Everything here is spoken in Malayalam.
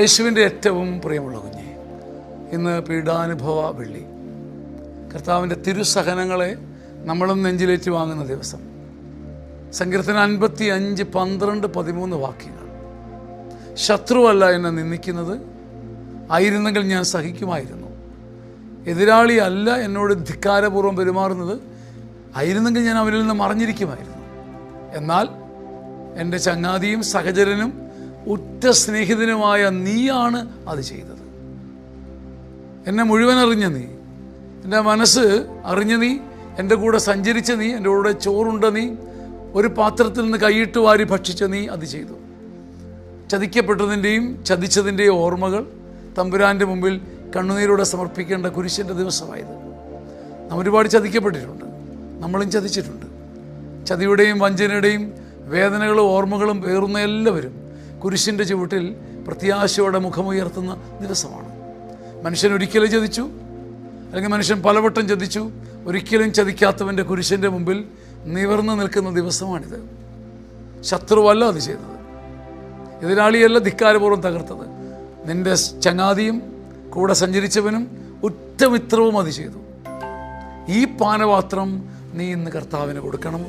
യേശുവിൻ്റെ ഏറ്റവും പ്രിയമുള്ള കുഞ്ഞെ, ഇന്ന് പീഡാനുഭവ വെള്ളി. കർത്താവിൻ്റെ തിരുസഹനങ്ങളെ നമ്മളും നെഞ്ചിലേറ്റ് വാങ്ങുന്ന ദിവസം. സങ്കീർത്തനം 55, 12, 13 വാക്യങ്ങൾ. ശത്രുവല്ല എന്നെ നിന്ദിക്കുന്നത്, ആയിരുന്നെങ്കിൽ ഞാൻ സഹിക്കുമായിരുന്നു. എതിരാളി അല്ല എന്നോട് ധിക്കാരപൂർവ്വം പെരുമാറുന്നത്, ആയിരുന്നെങ്കിൽ ഞാൻ അവരിൽ നിന്ന് മറഞ്ഞിരിക്കുമായിരുന്നു. എന്നാൽ എൻ്റെ ചങ്ങാതിയും സഹചരനും ഉറ്റ സ്നേഹിതനുമായ നീയാണ് അത് ചെയ്തത്. എന്നെ മുഴുവൻ അറിഞ്ഞ നീ, എൻ്റെ മനസ്സ് അറിഞ്ഞ നീ, എൻ്റെ കൂടെ സഞ്ചരിച്ച നീ, എൻ്റെ കൂടെ ചോറുണ്ട നീ, ഒരു പാത്രത്തിൽ നിന്ന് കൈയിട്ട് വാരി ഭക്ഷിച്ച നീ അത് ചെയ്തു. ചതിക്കപ്പെട്ടതിൻ്റെയും ചതിച്ചതിൻ്റെയും ഓർമ്മകൾ തമ്പുരാൻ്റെ മുമ്പിൽ കണ്ണുനീരോടെ സമർപ്പിക്കേണ്ട കുരിശിൻ്റെ ദിവസമായത്. നാം ഒരുപാട് ചതിക്കപ്പെട്ടിട്ടുണ്ട്, നമ്മളും ചതിച്ചിട്ടുണ്ട്. ചതിയുടെയും വഞ്ചനയുടെയും വേദനകളും ഓർമ്മകളും പേറുന്ന എല്ലാവരും കുരിശിൻ്റെ ചുവട്ടിൽ പ്രത്യാശയോടെ മുഖമുയർത്തുന്ന ദിവസമാണ്. മനുഷ്യൻ ഒരിക്കലും ചതിച്ചു, അല്ലെങ്കിൽ മനുഷ്യൻ പലവട്ടം ചതിച്ചു, ഒരിക്കലും ചതിക്കാത്തവൻ്റെ കുരിശിൻ്റെ മുമ്പിൽ നിവർന്നു നിൽക്കുന്ന ദിവസമാണിത്. ശത്രുവല്ല അത് ചെയ്തത്, എതിരാളിയല്ല ധിക്കാരപൂർവ്വം തകർത്തത്. നിൻ്റെ ചങ്ങാതിയും കൂടെ സഞ്ചരിച്ചവനും ഉറ്റമിത്രവും അത് ചെയ്തു. ഈ പാനപാത്രം നീ ഇന്ന് കർത്താവിന് കൊടുക്കണം.